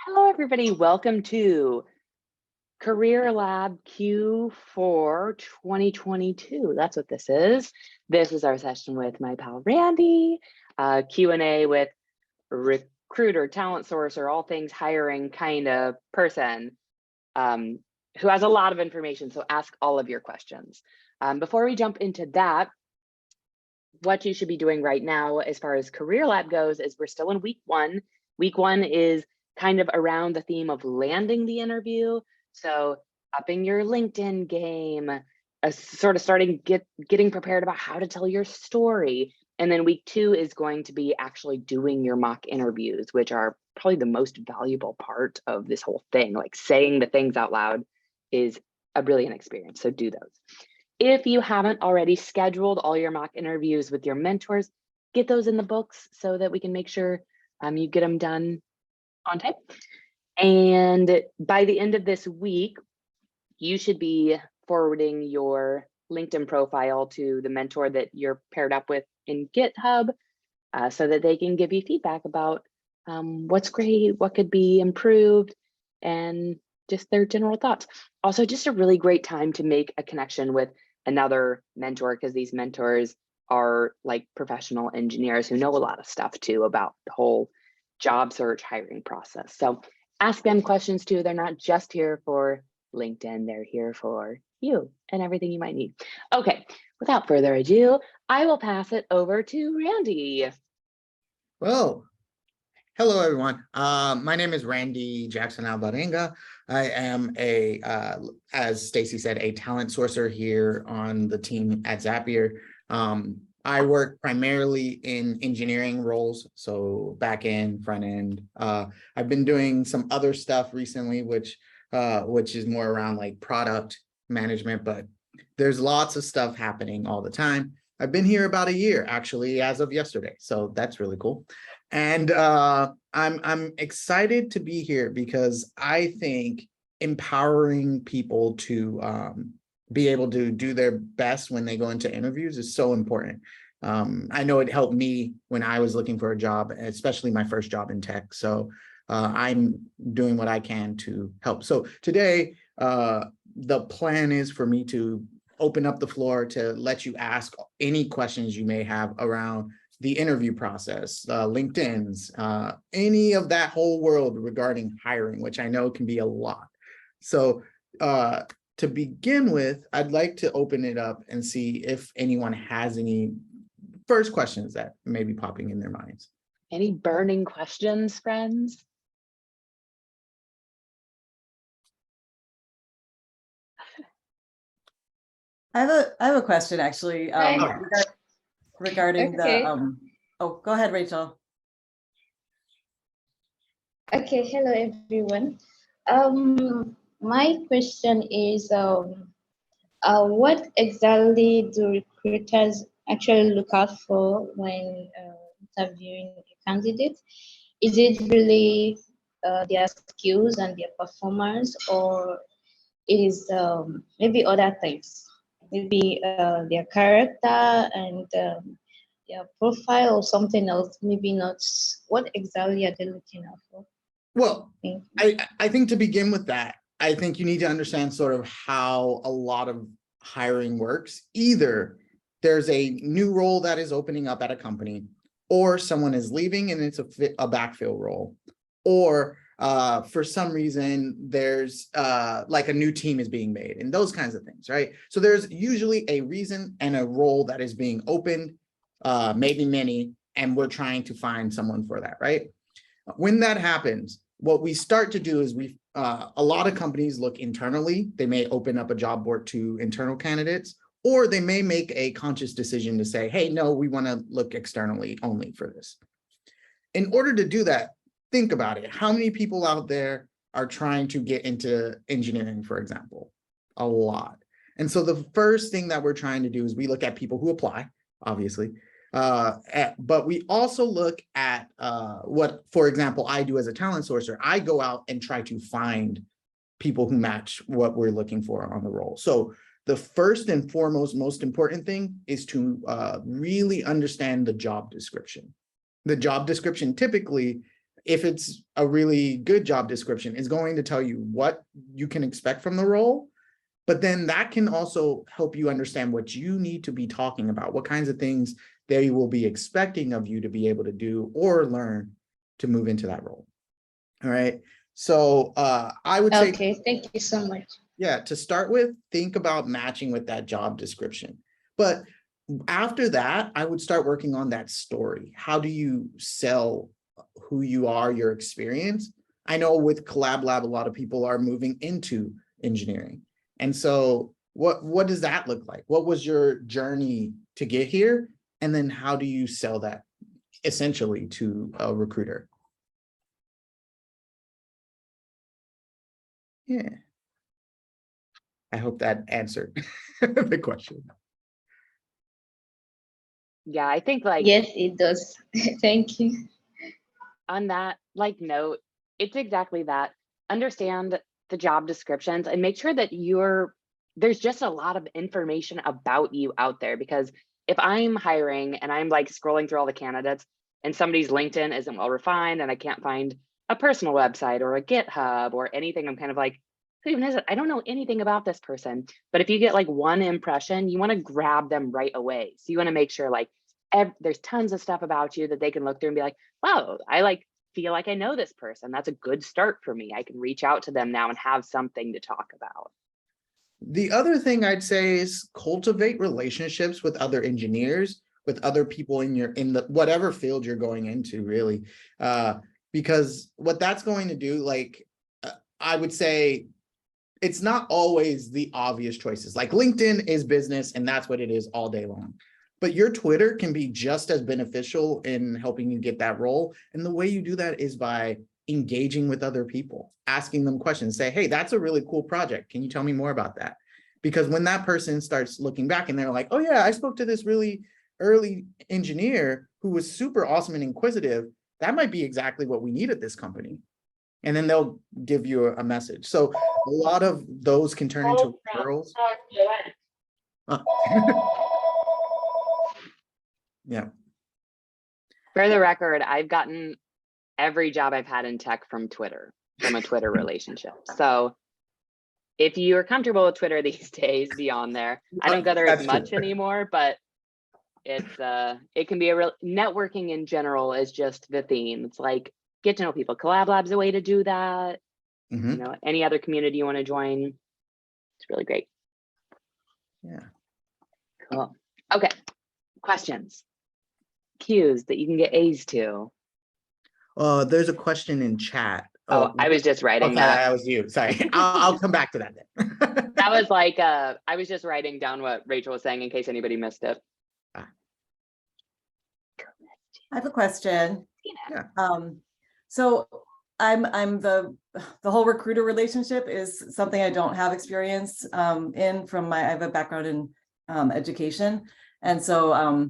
Hello, everybody. Welcome to Career Lab Q4 2022. That's what this is. This is our session with my pal Randy, Q&A with recruiter, talent source, or all things hiring kind of person who has a lot of information. So ask all of your questions. Before we jump into that, what you should be doing right now as far as Career Lab goes is we're still in week one. Week one is kind of around the theme of landing the interview. So upping your LinkedIn game, sort of getting prepared about how to tell your story. And then week two is going to be actually doing your mock interviews, which are probably the most valuable part of this whole thing. Like saying the things out loud is a brilliant experience. So do those. If you haven't already scheduled all your mock interviews with your mentors, get those in the books so that we can make sure you get them done on time. And by the end of this week, you should be forwarding your LinkedIn profile to the mentor that you're paired up with in GitHub so that they can give you feedback about what's great, what could be improved, and just their general thoughts. Also, just a really great time to make a connection with another mentor, because these mentors are like professional engineers who know a lot of stuff too about the whole job search hiring process. So ask them questions too. They're not just here for LinkedIn, they're here for you and everything you might need. Okay, without further ado, I will pass it over to Randy. Well, hello everyone. My name is Randy Jackson Alvarenga. I am as Stacy said, a talent sourcer here on the team at Zapier. I work primarily in engineering roles, so back end, front end. I've been doing some other stuff recently, which is more around like product management, but there's lots of stuff happening all the time. I've been here about a year, actually, as of yesterday, so that's really cool. And I'm excited to be here because I think empowering people to be able to do their best when they go into interviews is so important. I know it helped me when I was looking for a job, especially my first job in tech. So I'm doing what I can to help. So today, the plan is for me to open up the floor to let you ask any questions you may have around the interview process, LinkedIn's, any of that whole world regarding hiring, which I know can be a lot. So to begin with, I'd like to open it up and see if anyone has any first questions that may be popping in their minds. Any burning questions, friends? I have a question actually regarding the oh, go ahead, Rachel. Okay, hello everyone. My question is what exactly do recruiters actually look out for when interviewing a candidate? Is it really their skills and their performance, or is maybe other things? Maybe their character and their profile, or something else, maybe not. What exactly are they looking out for? Well, I think to begin with that, I think you need to understand sort of how a lot of hiring works. Either there's a new role that is opening up at a company, or someone is leaving and it's a backfill role, or for some reason there's like a new team is being made and those kinds of things, right? So there's usually a reason and a role that is being opened, maybe many, and we're trying to find someone for that, right? When that happens, what we start to do is a lot of companies look internally. They may open up a job board to internal candidates, or they may make a conscious decision to say, hey, no, we want to look externally only for this. In order to do that, think about it. How many people out there are trying to get into engineering, for example? A lot. And so the first thing that we're trying to do is we look at people who apply, obviously, but we also look at what, for example, I do as a talent sourcer. I go out and try to find people who match what we're looking for on the role. So the first and foremost, most important thing is to really understand the job description. The job description typically if it's a really good job description, is going to tell you what you can expect from the role. But then that can also help you understand what you need to be talking about, what kinds of things they will be expecting of you to be able to do or learn to move into that role. All right. So I would say, Okay, thank you so much. yeah, to start with, think about matching with that job description. But after that, I would start working on that story. How do you sell who you are, your experience? I know with Collab Lab, a lot of people are moving into engineering. And so what does that look like? What was your journey to get here? And then how do you sell that essentially to a recruiter? Yeah. I hope that answered the question. Yeah, I think like Yes, it does. Thank you. on that like note, it's exactly that. Understand the job descriptions and make sure that there's just a lot of information about you out there, because if I'm hiring and I'm like scrolling through all the candidates and somebody's LinkedIn isn't well refined and I can't find a personal website or a GitHub or anything, I'm kind of like, who even is it? I don't know anything about this person. But if you get like one impression, you want to grab them right away. So you want to make sure like there's tons of stuff about you that they can look through and be like, wow, I like feel like I know this person. That's a good start for me. I can reach out to them now and have something to talk about. The other thing I'd say is cultivate relationships with other engineers, with other people in the whatever field you're going into, really. Because what that's going to do, like, I would say it's not always the obvious choices. Like LinkedIn is business and that's what it is all day long. But your Twitter can be just as beneficial in helping you get that role. And the way you do that is by engaging with other people, asking them questions, say, hey, that's a really cool project. Can you tell me more about that? Because when that person starts looking back and they're like, oh yeah, I spoke to this really early engineer who was super awesome and inquisitive, that might be exactly what we need at this company. And then they'll give you a message. So a lot of those can turn into referrals. Yeah. For the record, I've gotten every job I've had in tech from Twitter, from a Twitter relationship. So if you're comfortable with Twitter these days, be on there. I don't go there as much anymore, but it can be a real networking in general is just the theme. It's like get to know people. Collab Lab's a way to do that. Mm-hmm. You know, any other community you want to join, it's really great. Yeah. Cool. Okay. Questions. Cues that you can get A's to. There's a question in chat. Oh, I was just writing okay, that. That was you. Sorry. I'll come back to that then. That was like I was just writing down what Rachel was saying in case anybody missed it. I have a question. Yeah. So I'm the whole recruiter relationship is something I don't have experience in from I have a background in education. And so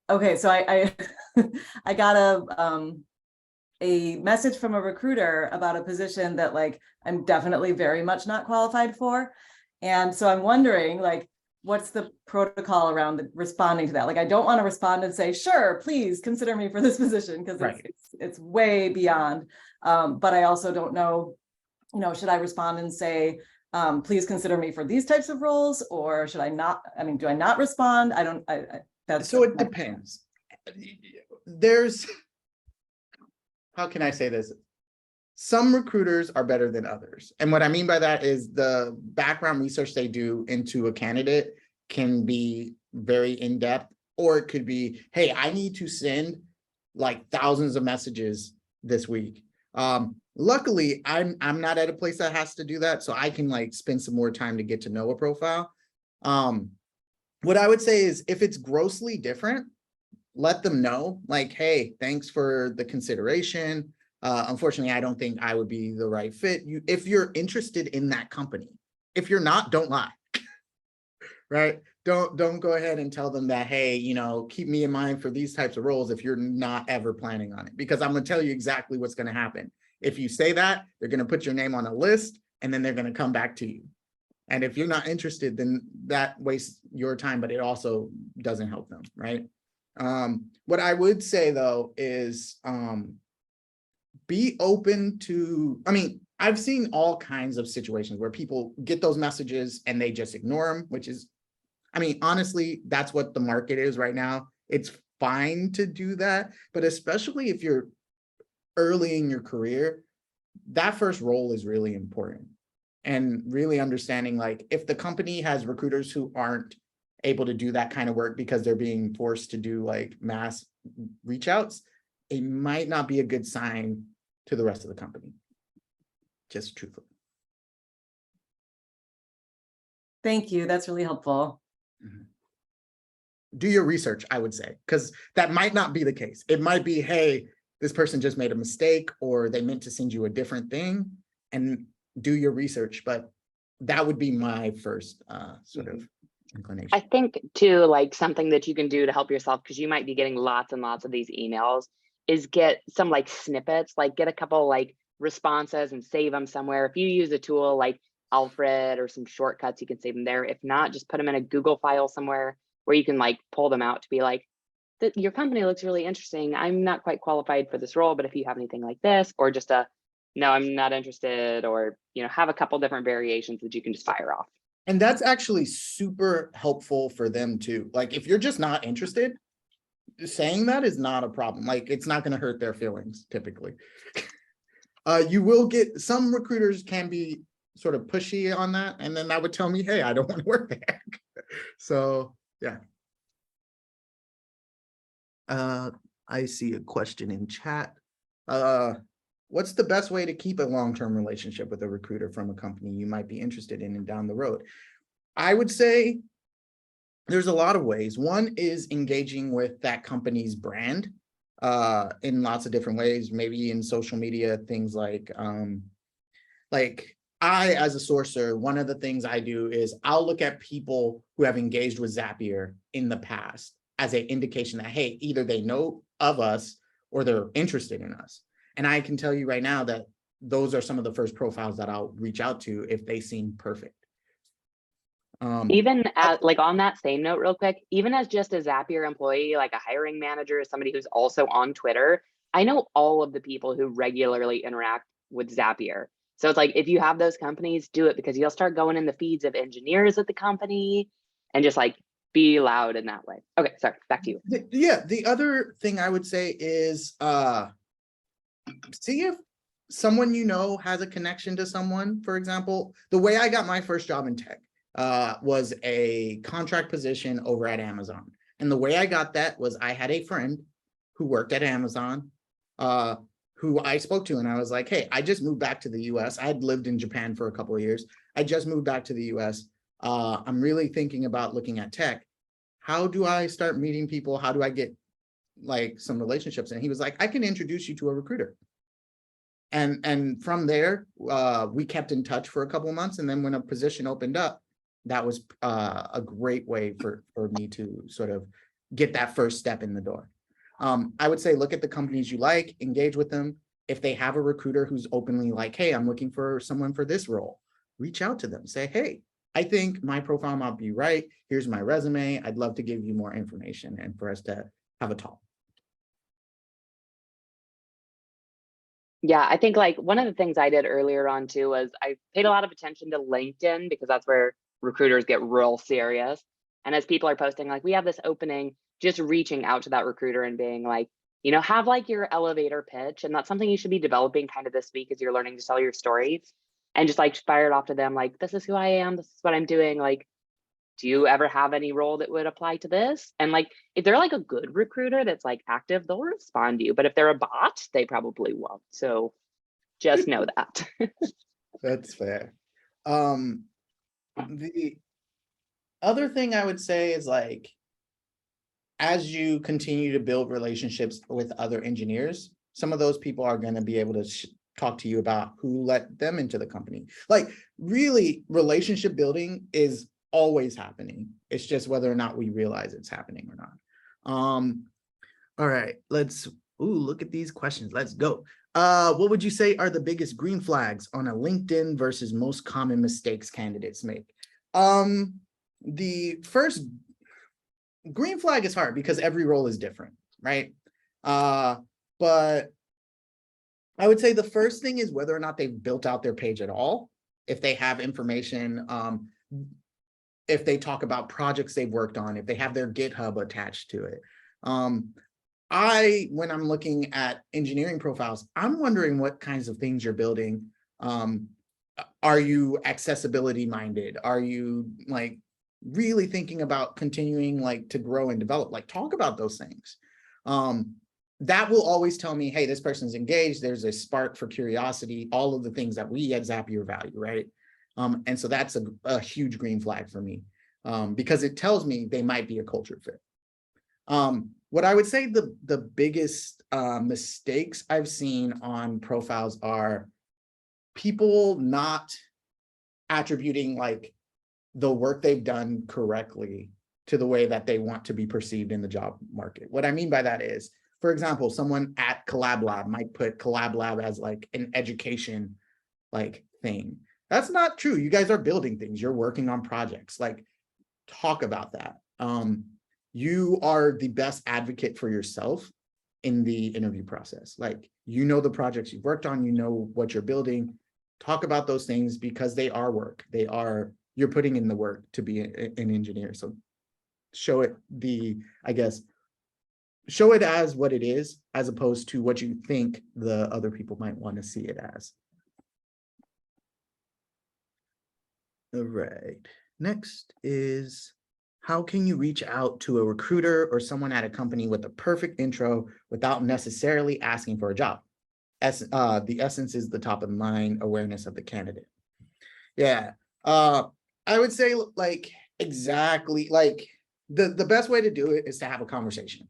okay, so I I got a message from a recruiter about a position that like I'm definitely very much not qualified for. And so I'm wondering like what's the protocol around responding to that? Like I don't want to respond and say, sure, please consider me for this position because it's way beyond. But I also don't know, you know, should I respond and say, please consider me for these types of roles, or should I not? I mean, do I not respond? I don't. So it depends. There's, how can I say this? Some recruiters are better than others. And what I mean by that is the background research they do into a candidate can be very in-depth, or it could be, hey, I need to send like thousands of messages this week. Luckily, I'm not at a place that has to do that. So I can like spend some more time to get to know a profile. What I would say is if it's grossly different, let them know like, hey, thanks for the consideration. Unfortunately, I don't think I would be the right fit. If you're interested in that company, if you're not, don't lie, right? Don't go ahead and tell them that, hey, you know, keep me in mind for these types of roles if you're not ever planning on it, because I'm going to tell you exactly what's going to happen. If you say that, they're going to put your name on a list and then they're going to come back to you. And if you're not interested, then that wastes your time, but it also doesn't help them, right? What I would say though is, be open to, I mean, I've seen all kinds of situations where people get those messages and they just ignore them, which is, I mean, honestly, that's what the market is right now. It's fine to do that, but especially if you're early in your career, that first role is really important. And really understanding, like, if the company has recruiters who aren't able to do that kind of work because they're being forced to do like mass reach outs, it might not be a good sign to the rest of the company. Just truthfully. Thank you. That's really helpful. Do your research, I would say, because that might not be the case. It might be, hey, this person just made a mistake, or they meant to send you a different thing, and do your research. But that would be my first sort of inclination. I think too, like something that you can do to help yourself, because you might be getting lots and lots of these emails, is get some like snippets, like get a couple like responses and save them somewhere. If you use a tool like Alfred or some shortcuts, you can save them there. If not, just put them in a Google file somewhere where you can like pull them out to be like, your company looks really interesting. I'm not quite qualified for this role, but if you have anything like this, or just a, no, I'm not interested, or, you know, have a couple different variations that you can just fire off. And that's actually super helpful for them too. Like, if you're just not interested, saying that is not a problem. Like, it's not going to hurt their feelings typically. You will get, some recruiters can be sort of pushy on that, and then that would tell me, hey, I don't want to work there. So yeah. I see a question in chat. What's the best way to keep a long-term relationship with a recruiter from a company you might be interested in and down the road? I would say there's a lot of ways. One is engaging with that company's brand in lots of different ways, maybe in social media, things like I, as a sourcer, one of the things I do is I'll look at people who have engaged with Zapier in the past as an indication that, hey, either they know of us or they're interested in us. And I can tell you right now that those are some of the first profiles that I'll reach out to if they seem perfect. Even as, like, on that same note real quick, even as just a Zapier employee, like a hiring manager, somebody who's also on Twitter, I know all of the people who regularly interact with Zapier. So it's like, if you have those companies, do it, because you'll start going in the feeds of engineers at the company and just like be loud in that way. Okay, sorry, back to you. Yeah, the other thing I would say is see if someone you know has a connection to someone. For example, the way I got my first job in tech was a contract position over at Amazon. And the way I got that was I had a friend who worked at Amazon who I spoke to, and I was like, hey, I just moved back to the US. I had lived in Japan for a couple of years. I just moved back to the US. I'm really thinking about looking at tech. How do I start meeting people? How do I get like some relationships? And he was like, I can introduce you to a recruiter. And from there, we kept in touch for a couple of months. And then when a position opened up, that was a great way for me to sort of get that first step in the door. I would say, look at the companies you like, engage with them. If they have a recruiter who's openly like, hey, I'm looking for someone for this role, reach out to them. Say, hey, I think my profile might be right. Here's my resume. I'd love to give you more information and for us to have a talk. Yeah, I think like one of the things I did earlier on too was I paid a lot of attention to LinkedIn, because that's where recruiters get real serious. And as people are posting, like, we have this opening, just reaching out to that recruiter and being like, you know, have like your elevator pitch. And that's something you should be developing kind of this week as you're learning to tell your story, and just like fire it off to them. Like, this is who I am. This is what I'm doing. Like, do you ever have any role that would apply to this? And like, if they're like a good recruiter that's like active, they'll respond to you. But if they're a bot, they probably won't. So just know that. That's fair. The other thing I would say is, like, as you continue to build relationships with other engineers, some of those people are going to be able to talk to you about who let them into the company. Like, really, relationship building is always happening. It's just whether or not we realize it's happening or not. All right, let's look at these questions. Let's go. What would you say are the biggest green flags on a LinkedIn versus most common mistakes candidates make? The first green flag is hard because every role is different, right? But I would say the first thing is whether or not they've built out their page at all. If they have information, if they talk about projects they've worked on, if they have their GitHub attached to it. When I'm looking at engineering profiles, I'm wondering what kinds of things you're building. Are you accessibility minded? Are you like really thinking about continuing like to grow and develop? Like talk about those things. That will always tell me, hey, this person's engaged. There's a spark for curiosity, all of the things that we at Zapier value, right? And so that's a huge green flag for me because it tells me they might be a culture fit. What I would say the biggest mistakes I've seen on profiles are people not attributing like the work they've done correctly to the way that they want to be perceived in the job market. What I mean by that is, for example, someone at Collab Lab might put Collab Lab as like an education like thing. That's not true. You guys are building things. You're working on projects. Like talk about that. You are the best advocate for yourself in the interview process. Like, you know the projects you've worked on, you know what you're building. Talk about those things because they are work. You're putting in the work to be an engineer. So show it show it as what it is, as opposed to what you think the other people might want to see it as. All right, next is, how can you reach out to a recruiter or someone at a company with a perfect intro without necessarily asking for a job? The essence is the top of mind awareness of the candidate. Yeah, I would say like exactly like the best way to do it is to have a conversation.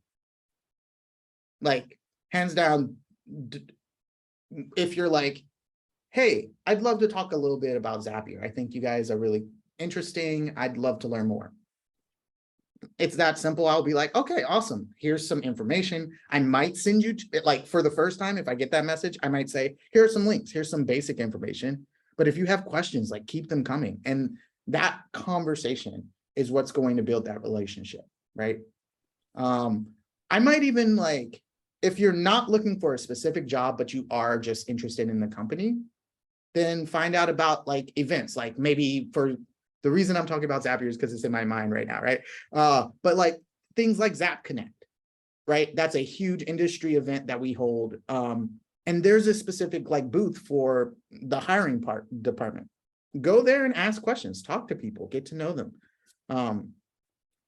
Like hands down, if you're like, hey, I'd love to talk a little bit about Zapier. I think you guys are really interesting. I'd love to learn more. It's that simple. I'll be like, okay, awesome. Here's some information. I might send you like for the first time, if I get that message, I might say, here are some links. Here's some basic information. But if you have questions, like keep them coming. And that conversation is what's going to build that relationship, right? I might even like, if you're not looking for a specific job, but you are just interested in the company, then find out about like events, like maybe for the reason I'm talking about Zapier is because it's in my mind right now, right? But like things like Zap Connect, right? That's a huge industry event that we hold. And there's a specific like booth for the hiring department. Go there and ask questions, talk to people, get to know them. And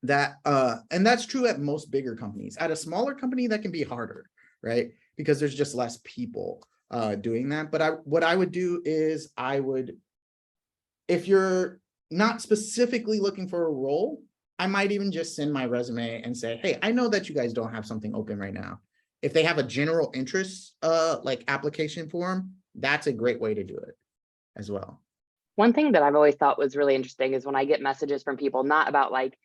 that's true at most bigger companies. At a smaller company, that can be harder, right? Because there's just less people doing that. But what I would do is if you're not specifically looking for a role, I might even just send my resume and say, hey, I know that you guys don't have something open right now. If they have a general interest like application form, that's a great way to do it as well. One thing that I've always thought was really interesting is when I get messages from people, not about like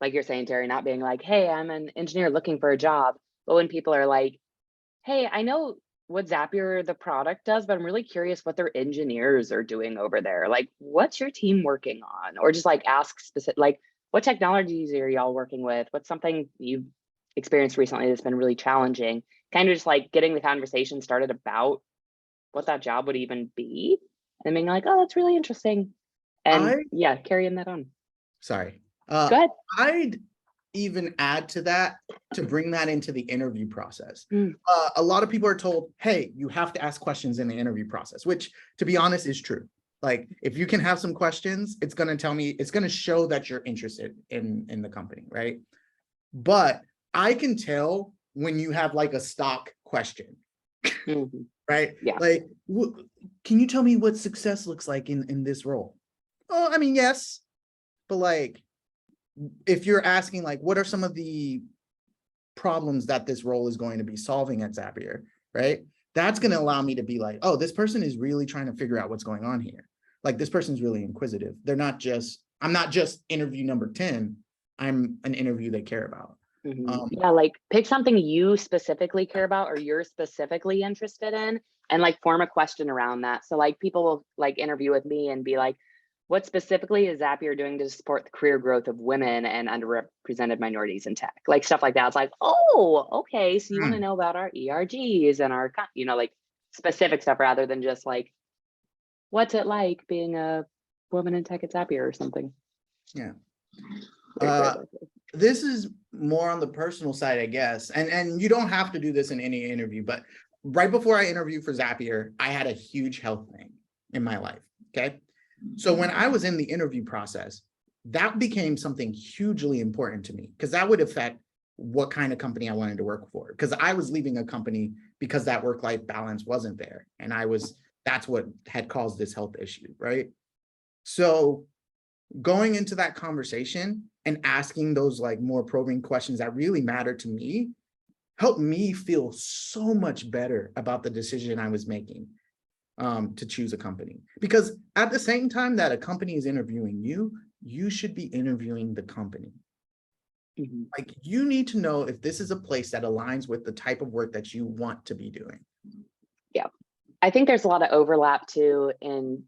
you're saying, Terry, not being like, hey, I'm an engineer looking for a job. But when people are like, hey, I know what Zapier, the product, does, but I'm really curious what their engineers are doing over there. Like, what's your team working on? Or just like ask specific, like, what technologies are y'all working with? What's something you've experienced recently that's been really challenging? Kind of just like getting the conversation started about what that job would even be and being like, oh, that's really interesting. And yeah, carrying that on. Sorry. Go ahead. I'd even add to that to bring that into the interview process. A lot of people are told, hey, you have to ask questions in the interview process, which to be honest is true. Like if you can have some questions, it's going to show that you're interested in the company, right? But I can tell when you have like a stock question, right? Yeah. Like, can you tell me what success looks like in this role? Oh, I mean, yes, but like, if you're asking like, what are some of the problems that this role is going to be solving at Zapier, right? That's going to allow me to be like, oh, this person is really trying to figure out what's going on here. Like this person's really inquisitive. I'm not just interview number 10. I'm an interview they care about. Yeah, like pick something you specifically care about or you're specifically interested in and like form a question around that. So like people will like interview with me and be like, what specifically is Zapier doing to support the career growth of women and underrepresented minorities in tech? Like stuff like that. It's like, oh, okay. So you want to know about our ERGs and our, like specific stuff rather than just like, what's it like being a woman in tech at Zapier or something. Yeah. Weird. This is more on the personal side, I guess. And you don't have to do this in any interview, but right before I interviewed for Zapier, I had a huge health thing in my life. Okay. So when I was in the interview process, that became something hugely important to me because that would affect what kind of company I wanted to work for. Because I was leaving a company because that work-life balance wasn't there. And that's what had caused this health issue, right? So going into that conversation and asking those like more probing questions that really mattered to me helped me feel so much better about the decision I was making to choose a company. Because at the same time that a company is interviewing you, you should be interviewing the company. Mm-hmm. Like you need to know if this is a place that aligns with the type of work that you want to be doing. Yeah, I think there's a lot of overlap too in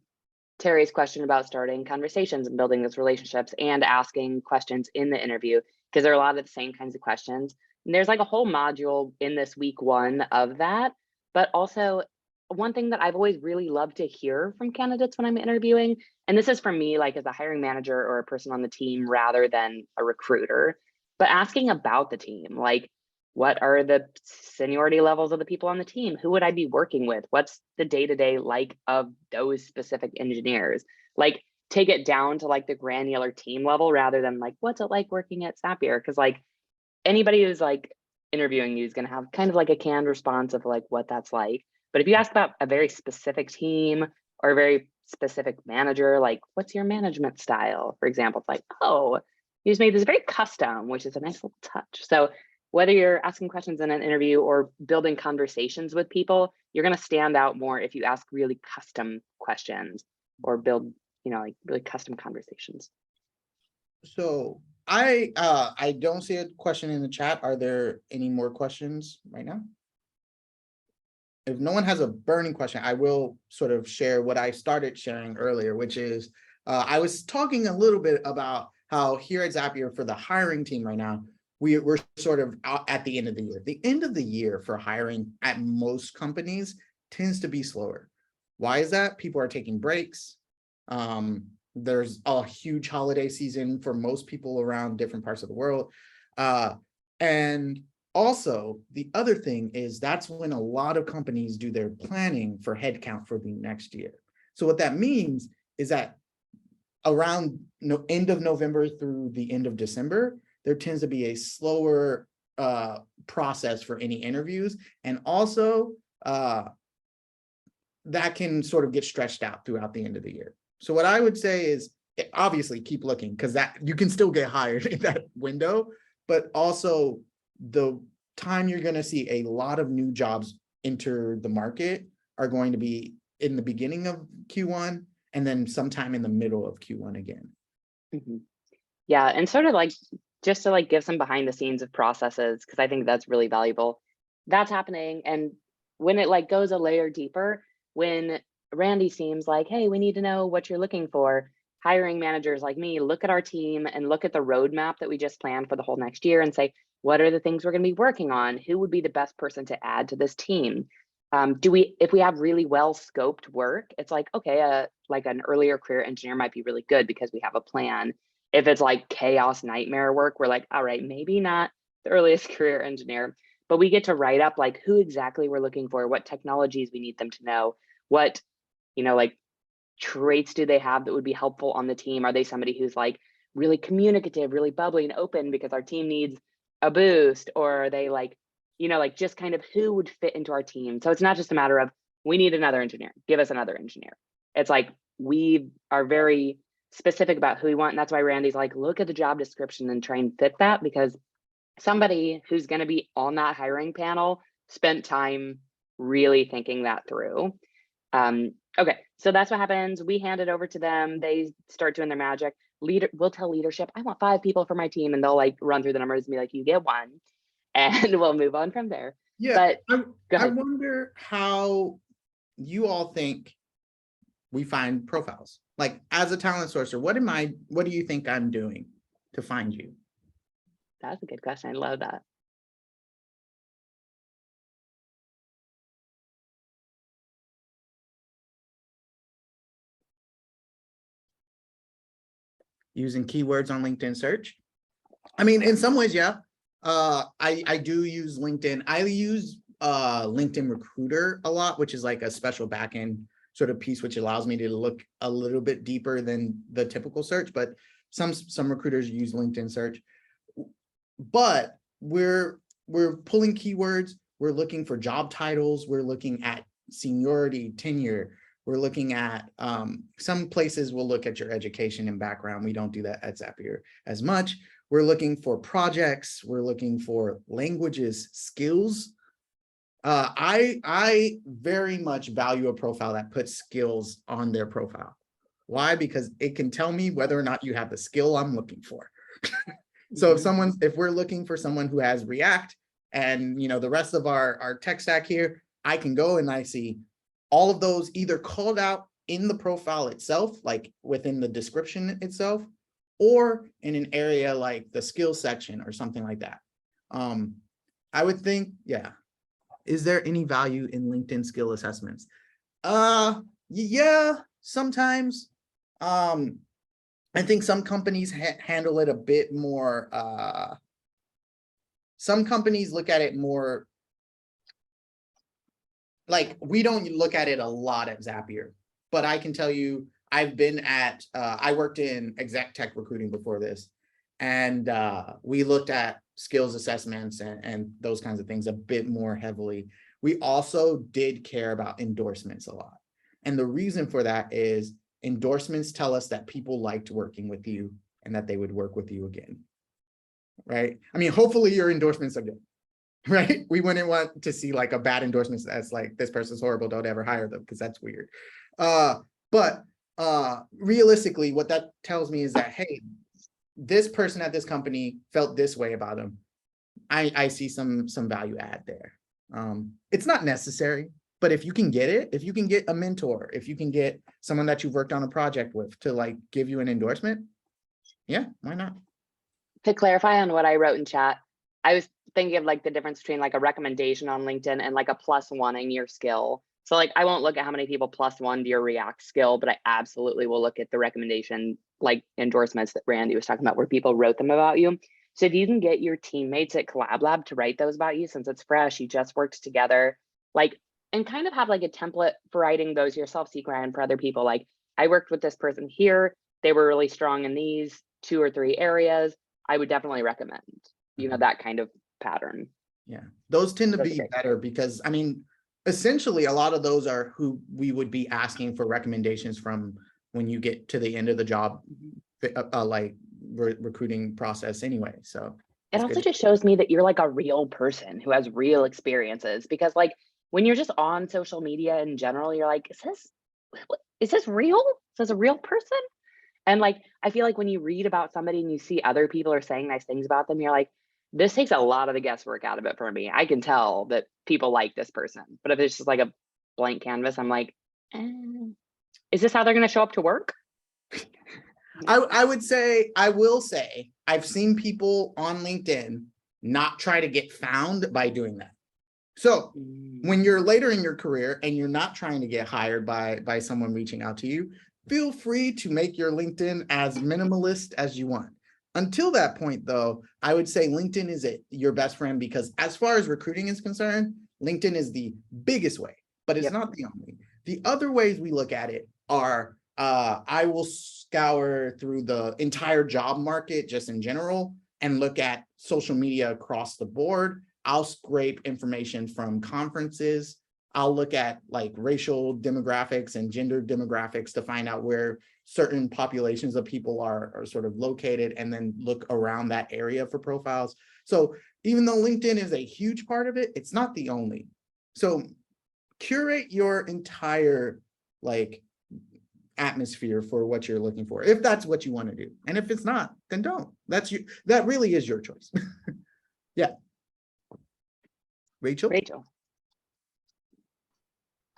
Terry's question about starting conversations and building those relationships and asking questions in the interview, because there are a lot of the same kinds of questions. And there's like a whole module in this week 1 of that. But also one thing that I've always really loved to hear from candidates when I'm interviewing, and this is for me, like as a hiring manager or a person on the team rather than a recruiter, but asking about the team, like what are the seniority levels of the people on the team? Who would I be working with? What's the day-to-day like of those specific engineers? Like take it down to like the granular team level rather than like, what's it like working at Zapier? Because like anybody who's like interviewing you is going to have kind of like a canned response of like what that's like. But if you ask about a very specific team or a very specific manager, like what's your management style? For example, it's like, oh, you just made this very custom, which is a nice little touch. So whether you're asking questions in an interview or building conversations with people, you're going to stand out more if you ask really custom questions or build, like really custom conversations. So I don't see a question in the chat. Are there any more questions right now? If no one has a burning question, I will sort of share what I started sharing earlier, which is I was talking a little bit about how here at Zapier for the hiring team right now, we're sort of out at the end of the year. The end of the year for hiring at most companies tends to be slower. Why is that? People are taking breaks. There's a huge holiday season for most people around different parts of the world. And also, the other thing is that's when a lot of companies do their planning for headcount for the next year. So what that means is that around end of November through the end of December, there tends to be a slower process for any interviews. And also that can sort of get stretched out throughout the end of the year. So what I would say is obviously keep looking because that you can still get hired in that window, but also the time you're going to see a lot of new jobs enter the market are going to be in the beginning of Q1 and then sometime in the middle of Q1 again. Mm-hmm. Yeah, and sort of like just to like give some behind the scenes of processes, because I think that's really valuable. That's happening. And when it like goes a layer deeper, when Randy seems like, hey, we need to know what you're looking for, hiring managers like me look at our team and look at the roadmap that we just planned for the whole next year and say, what are the things we're going to be working on? Who would be the best person to add to this team? If we have really well scoped work, it's like, okay, like an earlier career engineer might be really good because we have a plan. If it's like chaos nightmare work, we're like, all right, maybe not the earliest career engineer, but we get to write up like who exactly we're looking for, what technologies we need them to know, what, like traits do they have that would be helpful on the team? Are they somebody who's like really communicative, really bubbly and open because our team needs a boost? Or are they like, like just kind of who would fit into our team? So it's not just a matter of we need another engineer, give us another engineer. It's like we are very specific about who we want. And that's why Randy's like, look at the job description and try and fit that, because somebody who's going to be on that hiring panel spent time really thinking that through. Okay, so that's what happens. We hand it over to them. They start doing their magic. We'll tell leadership, I want 5 people for my team, and they'll like run through the numbers and be like, you get 1, and we'll move on from there. Yeah, but I wonder how you all think we find profiles. Like as a talent sourcer, what do you think I'm doing to find you? That's a good question. I love that. using keywords on LinkedIn search. I mean, in some ways, yeah. I do use LinkedIn. I use LinkedIn Recruiter a lot, which is like a special backend sort of piece, which allows me to look a little bit deeper than the typical search. But some recruiters use LinkedIn search. But we're pulling keywords. We're looking for job titles. We're looking at seniority, tenure. We're looking at some places we'll look at your education and background. We don't do that at Zapier as much. We're looking for projects. We're looking for languages, skills. I very much value a profile that puts skills on their profile. Why? Because it can tell me whether or not you have the skill I'm looking for. So if we're looking for someone who has React and the rest of our tech stack here, I can go and I see all of those either called out in the profile itself, like within the description itself, or in an area like the skills section or something like that. I would think, yeah. Is there any value in LinkedIn skill assessments? Yeah, sometimes. I think some companies handle it a bit more. Some companies look at it more like we don't look at it a lot at Zapier, but I can tell you, I've been at, I worked in exec tech recruiting before this, and we looked at skills assessments and those kinds of things a bit more heavily. We also did care about endorsements a lot. And the reason for that is endorsements tell us that people liked working with you and that they would work with you again, right? I mean, hopefully your endorsements are good, right? We wouldn't want to see like a bad endorsement that's like, this person's horrible, don't ever hire them, because that's weird. But realistically, what that tells me is that, hey, this person at this company felt this way about them. I see some value add there. It's not necessary, but if you can get it, if you can get a mentor, if you can get someone that you've worked on a project with to like give you an endorsement, yeah, why not? To clarify on what I wrote in chat, I was thinking of like the difference between like a recommendation on LinkedIn and like a +1 in your skill. So like, I won't look at how many people +1 to your React skill, but I absolutely will look at the recommendation, like endorsements that Randy was talking about, where people wrote them about you. So if you can get your teammates at Collab Lab to write those about you, since it's fresh, you just worked together, like, and kind of have like a template for writing those yourself, so you can write them for other people. Like, I worked with this person here, they were really strong in these 2 or 3 areas. I would definitely recommend, that kind of pattern. Yeah, those tend to That's be great. better because, I mean, essentially a lot of those are who we would be asking for recommendations from when you get to the end of the job, like recruiting process anyway. So It also just shows me that you're like a real person who has real experiences, because like when you're just on social media in general, you're like, is this real? Is this a real person? And like, I feel like when you read about somebody and you see other people are saying nice things about them, you're like, this takes a lot of the guesswork out of it for me. I can tell that people like this person. But if it's just like a blank canvas, I'm like, is this how they're going to show up to work? I will say, I've seen people on LinkedIn not try to get found by doing that. So when you're later in your career and you're not trying to get hired by someone reaching out to you, feel free to make your LinkedIn as minimalist as you want. Until that point, though, I would say LinkedIn is your best friend, because as far as recruiting is concerned, LinkedIn is the biggest way, but it's not the only. The other ways we look at it are, I will scour through the entire job market just in general and look at social media across the board. I'll scrape information from conferences. I'll look at like racial demographics and gender demographics to find out where certain populations of people are sort of located, and then look around that area for profiles. So even though LinkedIn is a huge part of it, it's not the only. So curate your entire like atmosphere for what you're looking for, if that's what you want to do. And if it's not, then don't. That really is your choice. Yeah. Rachel?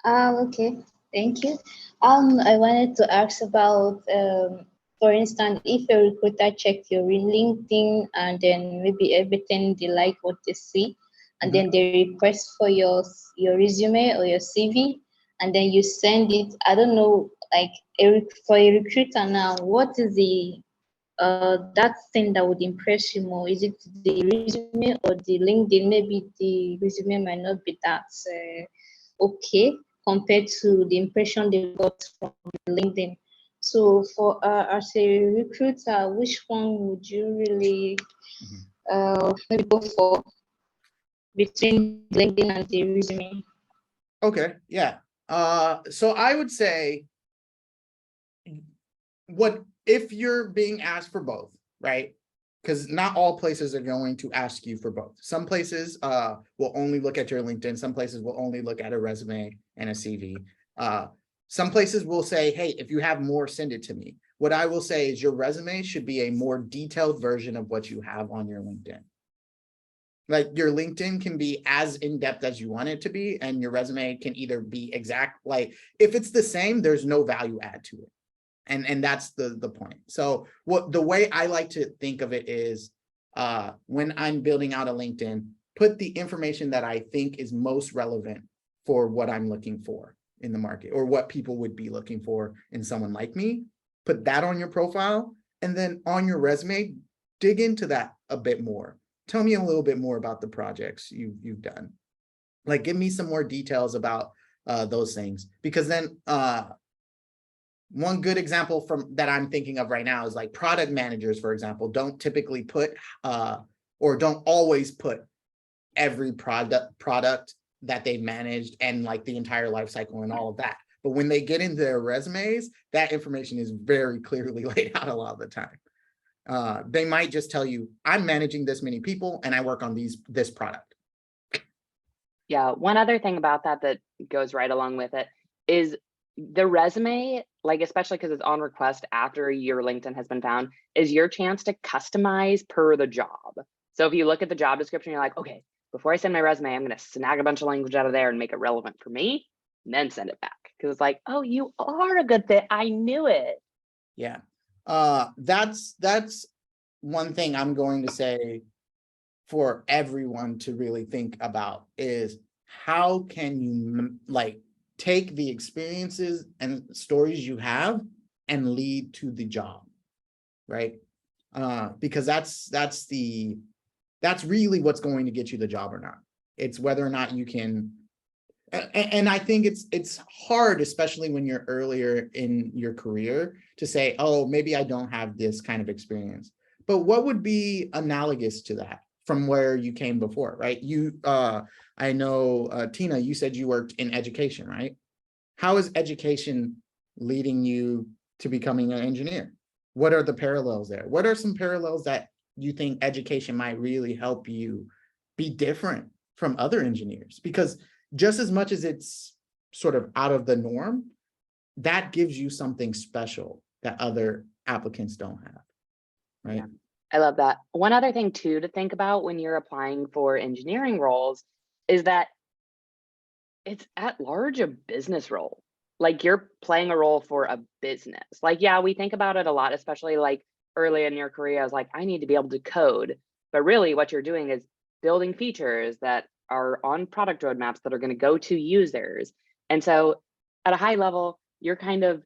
Okay, thank you. I wanted to ask about, for instance, if a recruiter checked your LinkedIn and then maybe everything they like what they see, and then they request for your resume or your CV, and then you send it. I don't know, like for a recruiter now, what is the that thing that would impress you more? Is it the resume or the LinkedIn? Maybe the resume might not be that okay compared to the impression they got from LinkedIn. So for as a recruiter, which one would you really maybe go for between LinkedIn and the resume? Okay, yeah. So I would say, what if you're being asked for both, right? Because not all places are going to ask you for both. Some places will only look at your LinkedIn. Some places will only look at a resume and a CV. Some places will say, hey, if you have more, send it to me. What I will say is your resume should be a more detailed version of what you have on your LinkedIn. Like your LinkedIn can be as in-depth as you want it to be, and your resume can either be exact, like if it's the same, there's no value add to it. And that's the point. So the way I like to think of it is when I'm building out a LinkedIn, put the information that I think is most relevant for what I'm looking for in the market, or what people would be looking for in someone like me. Put that on your profile, and then on your resume, dig into that a bit more. Tell me a little bit more about the projects you've done. Like, give me some more details about those things, because then one good example from that I'm thinking of right now is like product managers, for example, don't typically put or don't always put every product that they've managed and like the entire life cycle and all of that. But when they get into their resumes, that information is very clearly laid out a lot of the time. They might just tell you, I'm managing this many people and I work on this product. Yeah, one other thing about that that goes right along with it is the resume, like especially because it's on request after your LinkedIn has been found, is your chance to customize per the job. So if you look at the job description, you're like, okay, before I send my resume, I'm going to snag a bunch of language out of there and make it relevant for me, and then send it back. Because it's like, oh, you are a good fit. I knew it. Yeah, that's one thing I'm going to say for everyone to really think about is, how can you like take the experiences and stories you have and lead to the job, right? Because that's really what's going to get you the job or not. It's whether or not you can. And I think it's hard, especially when you're earlier in your career, to say, oh, maybe I don't have this kind of experience. But what would be analogous to that from where you came before, right? I know, Tina, you said you worked in education, right? How is education leading you to becoming an engineer? What are the parallels there? What are some parallels that you think education might really help you be different from other engineers? Because just as much as it's sort of out of the norm, that gives you something special that other applicants don't have, right? Yeah, I love that. One other thing too to think about when you're applying for engineering roles is that it's at large a business role. Like you're playing a role for a business. Like, yeah, we think about it a lot, especially like early in your career. I was like, I need to be able to code. But really what you're doing is building features that are on product roadmaps that are going to go to users. And so at a high level, you're kind of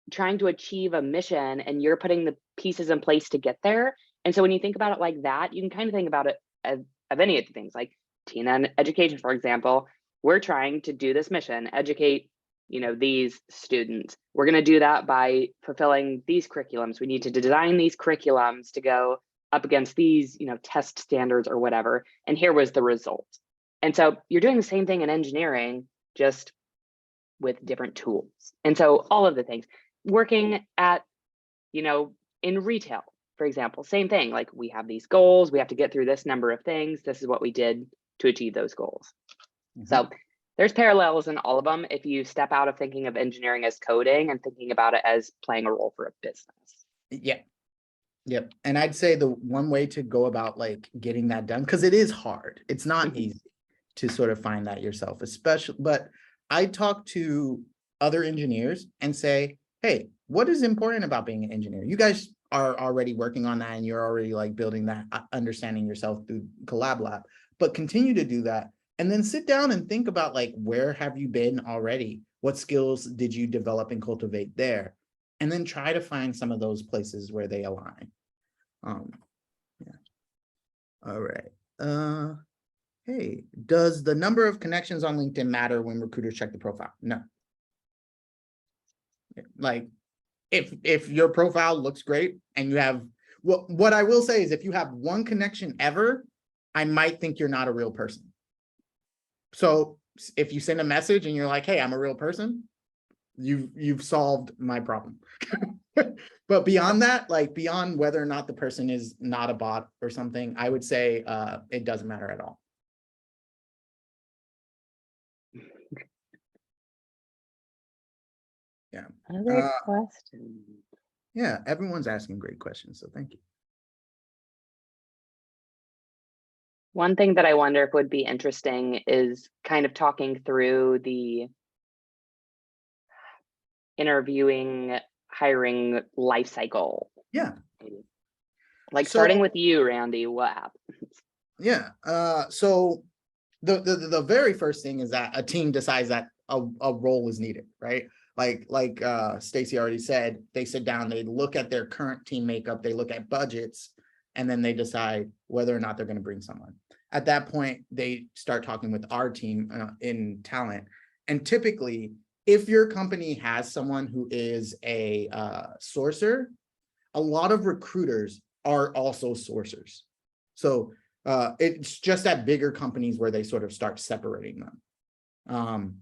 trying to achieve a mission and you're putting the pieces in place to get there. And so when you think about it like that, you can kind of think about it of any of the things like Tina and education, for example. We're trying to do this mission, educate, these students. We're going to do that by fulfilling these curriculums. We need to design these curriculums to go up against these, test standards or whatever. And here was the result. And so you're doing the same thing in engineering, just with different tools. And so all of the things, working at, in retail, for example, same thing. Like we have these goals, we have to get through this number of things. This is what we did to achieve those goals. Mm-hmm. So there's parallels in all of them if you step out of thinking of engineering as coding and thinking about it as playing a role for a business. Yeah. Yep. And I'd say the one way to go about like getting that done, because it is hard. It's not easy to sort of find that yourself, especially, but I talk to other engineers and say, hey, what is important about being an engineer? You guys are already working on that and you're already like building that understanding yourself through Collab Lab, but continue to do that. And then sit down and think about like, where have you been already? What skills did you develop and cultivate there? and then try to find some of those places where they align. Yeah. All right. Hey, does the number of connections on LinkedIn matter when recruiters check the profile? No. Like, if your profile looks great and you have, what I will say is, if you have one connection ever, I might think you're not a real person. So if you send a message and you're like, hey, I'm a real person, you've solved my problem. But beyond that, like beyond whether or not the person is not a bot or something, I would say it doesn't matter at all. Yeah. Other questions? Yeah, everyone's asking great questions, so thank you. One thing that I wonder if would be interesting is kind of talking through the interviewing, hiring life cycle. Yeah. Like So- starting with you, Randy, what happened? Yeah. So the very first thing is that a team decides that a role is needed, right? Like Stacy already said, they sit down, they look at their current team makeup, they look at budgets, and then they decide whether or not they're going to bring someone. At that point, they start talking with our team in talent. And typically, if your company has someone who is a sourcer, a lot of recruiters are also sourcers. So it's just at bigger companies where they sort of start separating them.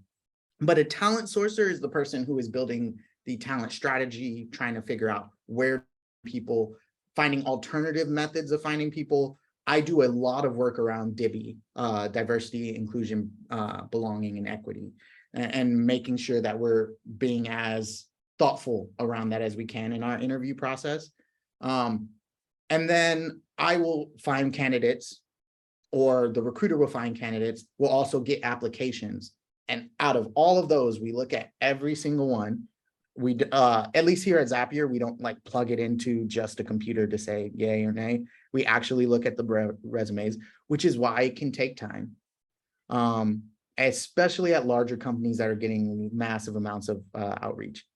But a talent sourcer is the person who is building the talent strategy, trying to figure out where people, finding alternative methods of finding people. I do a lot of work around DIBE, diversity, inclusion, belonging, and equity, and making sure that we're being as thoughtful around that as we can in our interview process. And then I will find candidates, or the recruiter will find candidates. We'll also get applications. And out of all of those, we look at every single one. We, at least here at Zapier, we don't like plug it into just a computer to say yay or nay. We actually look at the resumes, which is why it can take time. Especially at larger companies that are getting massive amounts of outreach.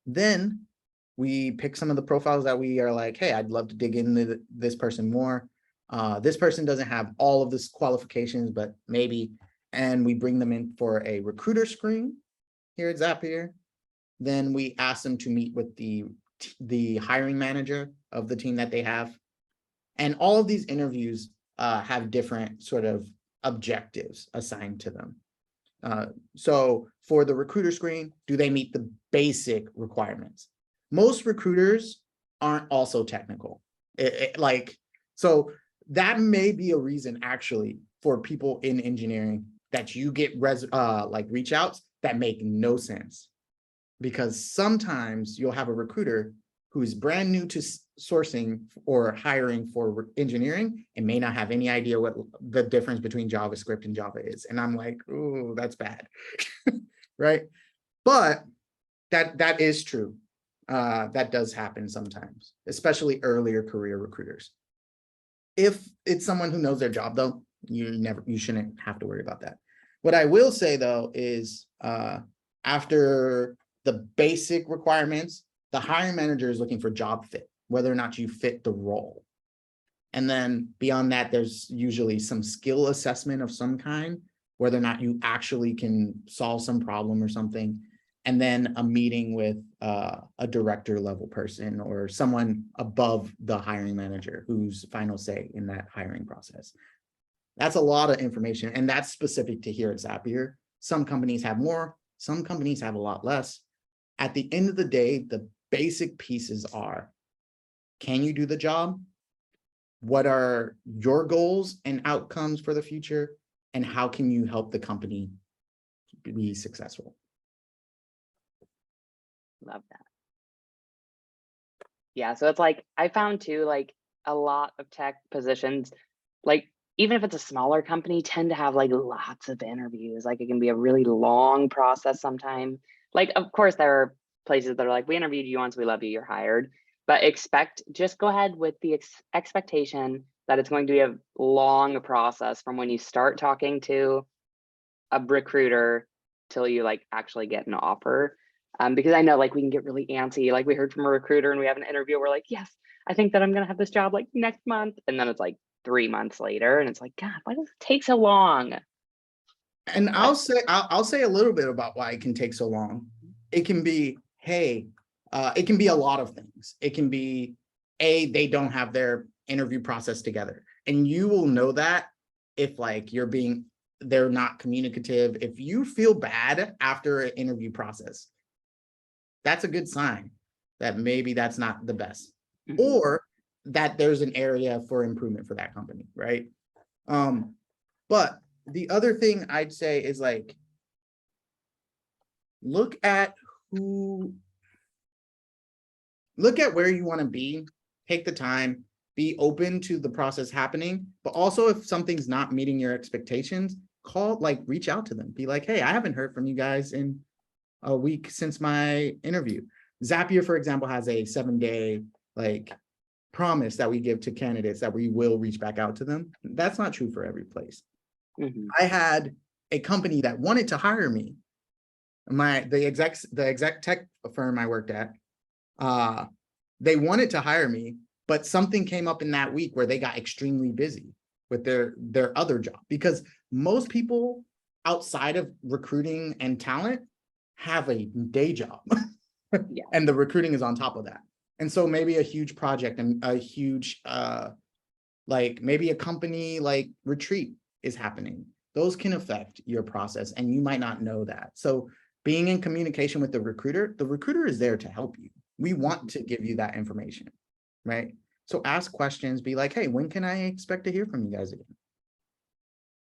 Then we pick some of the profiles that we are like, hey, I'd love to dig into this person more. This person doesn't have all of this qualifications, but maybe, and we bring them in for a recruiter screen here at Zapier. Then we ask them to meet with the hiring manager of the team that they have. And all of these interviews have different sort of objectives assigned to them. So for the recruiter screen, do they meet the basic requirements? Most recruiters aren't also technical. So that may be a reason actually for people in engineering that you get like reach outs that make no sense. Because sometimes you'll have a recruiter who's brand new to sourcing or hiring for engineering and may not have any idea what the difference between JavaScript and Java is. And I'm like, oh, that's bad, right? But that is true. That does happen sometimes, especially earlier career recruiters. If it's someone who knows their job though, you shouldn't have to worry about that. What I will say though is after the basic requirements, the hiring manager is looking for job fit, whether or not you fit the role. And then beyond that, there's usually some skill assessment of some kind, whether or not you actually can solve some problem or something. And then a meeting with a director level person or someone above the hiring manager who's final say in that hiring process. That's a lot of information, and that's specific to here at Zapier. Some companies have more, some companies have a lot less. At the end of the day, the basic pieces are, can you do the job? What are your goals and outcomes for the future? And how can you help the company be successful? Love that. Yeah, so it's like, I found too, like a lot of tech positions, like even if it's a smaller company, tend to have like lots of interviews. Like it can be a really long process sometimes. Like, of course, there are places that are like, we interviewed you once, we love you, you're hired. But just go ahead with the expectation that it's going to be a long process from when you start talking to a recruiter till you like actually get an offer. Because I know like we can get really antsy. Like we heard from a recruiter and we have an interview. We're like, yes, I think that I'm going to have this job like next month. And then it's like 3 months later and it's like, God, why does it take so long? And I'll say a little bit about why it can take so long. It can be, hey, it can be a lot of things. It can be, they don't have their interview process together. And you will know that if like they're not communicative. If you feel bad after an interview process, that's a good sign that maybe that's not the best, or that there's an area for improvement for that company, right? But the other thing I'd say is like, look at where you want to be, take the time, be open to the process happening, but also if something's not meeting your expectations, reach out to them. Be like, hey, I haven't heard from you guys in a week since my interview. Zapier, for example, has a 7-day promise that we give to candidates that we will reach back out to them. That's not true for every place. I had a company that wanted to hire me. The exec tech firm I worked at, they wanted to hire me, but something came up in that week where they got extremely busy with their other job, because most people outside of recruiting and talent have a day job. Yeah. And the recruiting is on top of that. And so maybe a huge project and a huge maybe a company retreat is happening. Those can affect your process and you might not know that. So being in communication with the recruiter is there to help you. We want to give you that information, right? So ask questions, be like, hey, when can I expect to hear from you guys again?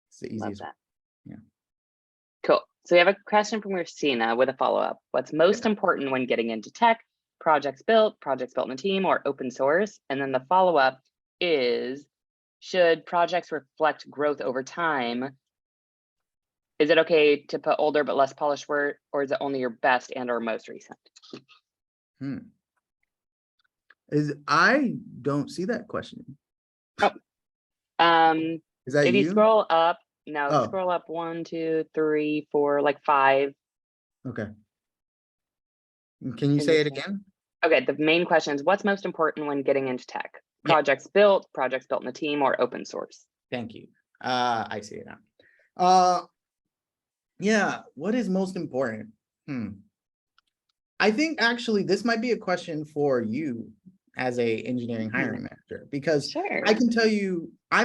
It's the easiest. Yeah. Cool. So we have a question from Christina with a follow-up. What's most important when getting into tech? Projects built in a team, or open source? And then the follow-up is, should projects reflect growth over time? Is it okay to put older but less polished work, or is it only your best and or most recent? I don't see that question. Oh, is that if you scroll up, scroll up 1, 2, 3, 4, 5. Okay. Can you say it again? Okay, the main question is, what's most important when getting into tech? Projects built in a team, or open source? Thank you. I see it now. Yeah, what is most important? I think actually this might be a question for you as a engineering hiring manager, because I can tell you, I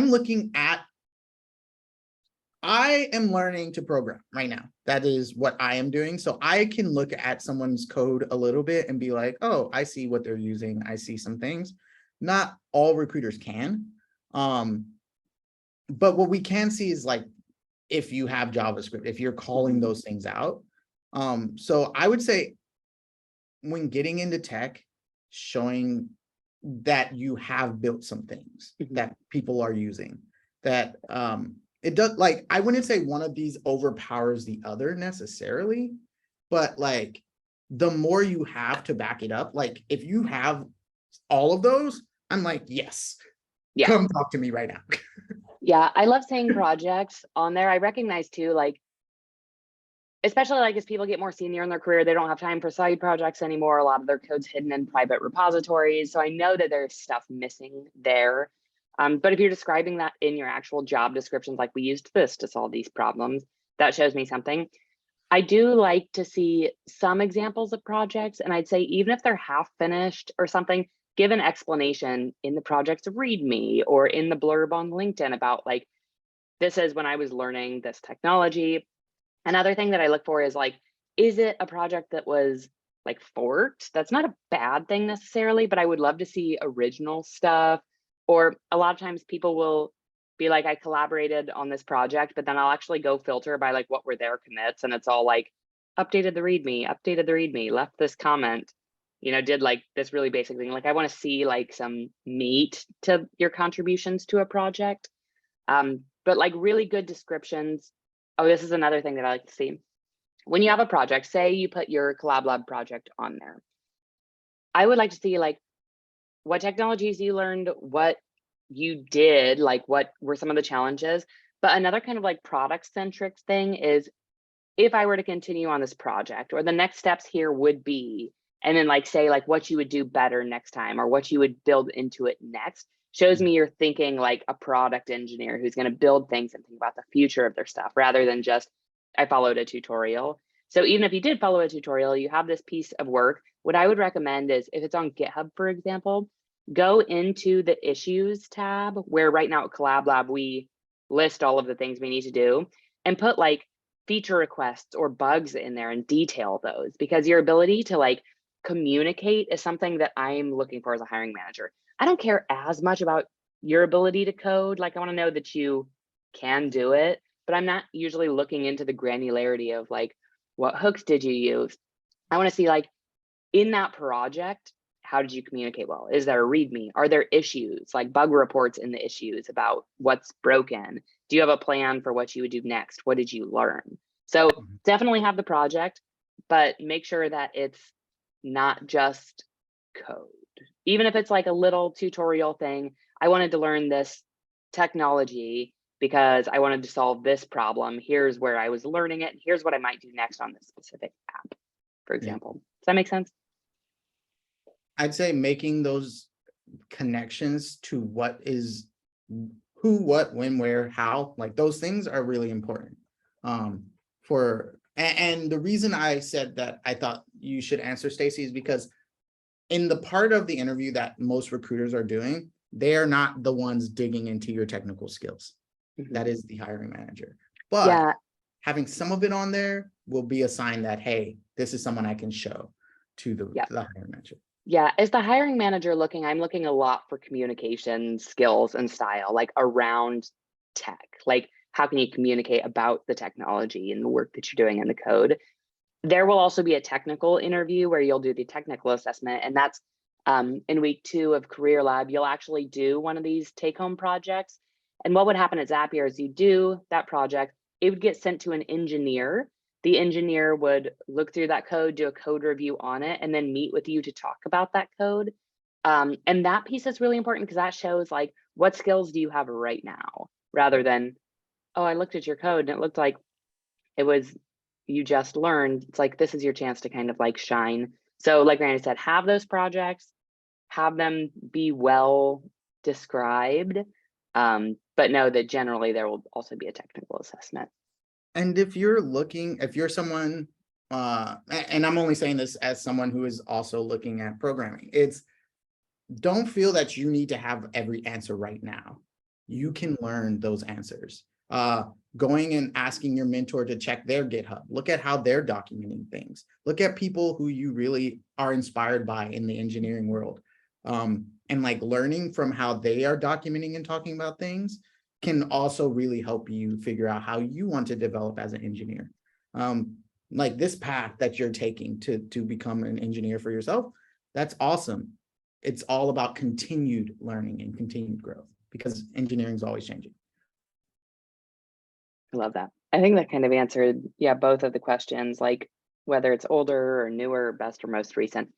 am learning to program right now. That is what I am doing. So I can look at someone's code a little bit and be like, oh, I see what they're using. I see some things. Not all recruiters can. But what we can see is if you have JavaScript, if you're calling those things out. So I would say when getting into tech, showing that you have built some things that people are using, that it does, I wouldn't say one of these overpowers the other necessarily, but the more you have to back it up, if you have all of those, I'm like, yes, come talk to me right now. Yeah, I love saying projects on there. I recognize too, especially as people get more senior in their career, they don't have time for side projects anymore. A lot of their code's hidden in private repositories. So I know that there's stuff missing there. But if you're describing that in your actual job descriptions, we used this to solve these problems, that shows me something. I do like to see some examples of projects. And I'd say even if they're half finished or something, give an explanation in the project's README or in the blurb on LinkedIn about this is when I was learning this technology. Another thing that I look for is is it a project that was forked? That's not a bad thing necessarily, but I would love to see original stuff. Or a lot of times people will be like, I collaborated on this project, but then I'll actually go filter by what were their commits. And it's all updated the README, left this comment, did this really basic thing. I want to see some meat to your contributions to a project. But really good descriptions. Oh, this is another thing that I like to see. When you have a project, say you put your Collab Lab project on there, I would like to see what technologies you learned, what you did, what were some of the challenges. But another kind of product centric thing is if I were to continue on this project, or the next steps here would be, and then like say like what you would do better next time or what you would build into it next, shows me you're thinking like a product engineer who's going to build things and think about the future of their stuff rather than just I followed a tutorial. So even if you did follow a tutorial, you have this piece of work. What I would recommend is if it's on GitHub, for example, go into the issues tab where right now at Collab Lab, we list all of the things we need to do and put like feature requests or bugs in there and detail those, because your ability to like communicate is something that I'm looking for as a hiring manager. I don't care as much about your ability to code. Like I want to know that you can do it, but I'm not usually looking into the granularity of like, what hooks did you use? I want to see like in that project, how did you communicate well? Is there a README? Are there issues, like bug reports in the issues about what's broken? Do you have a plan for what you would do next? What did you learn? So definitely have the project, but make sure that it's not just code. Even if it's like a little tutorial thing, I wanted to learn this technology because I wanted to solve this problem. Here's where I was learning it. Here's what I might do next on this specific app, for example. Does that make sense? I'd say making those connections to what is who, what, when, where, how, like those things are really important. And the reason I said that I thought you should answer, Stacy, is because in the part of the interview that most recruiters are doing, they are not the ones digging into your technical skills. That is the hiring manager. But having some of it on there will be a sign that, hey, this is someone I can show to the hiring manager. Yeah, as the hiring manager looking, I'm looking a lot for communication skills and style, like around tech. Like, how can you communicate about the technology and the work that you're doing in the code? There will also be a technical interview where you'll do the technical assessment, and that's in week 2 of Career Lab. You'll actually do one of these take-home projects. And what would happen at Zapier is you do that project, it would get sent to an engineer. The engineer would look through that code, do a code review on it, and then meet with you to talk about that code. And that piece is really important because that shows like, what skills do you have right now? Rather than, oh, I looked at your code and it looked like it was, you just learned. It's like, this is your chance to kind of like shine. So like Randy said, have those projects, have them be well described, but know that generally there will also be a technical assessment. And if you're someone, and I'm only saying this as someone who is also looking at programming, don't feel that you need to have every answer right now. You can learn those answers. Going and asking your mentor to check their GitHub. Look at how they're documenting things. Look at people who you really are inspired by in the engineering world. And like learning from how they are documenting and talking about things can also really help you figure out how you want to develop as an engineer. Like this path that you're taking to become an engineer for yourself, that's awesome. It's all about continued learning and continued growth because engineering is always changing. I love that. I think that kind of answered, both of the questions, like whether it's older or newer, best or most recent.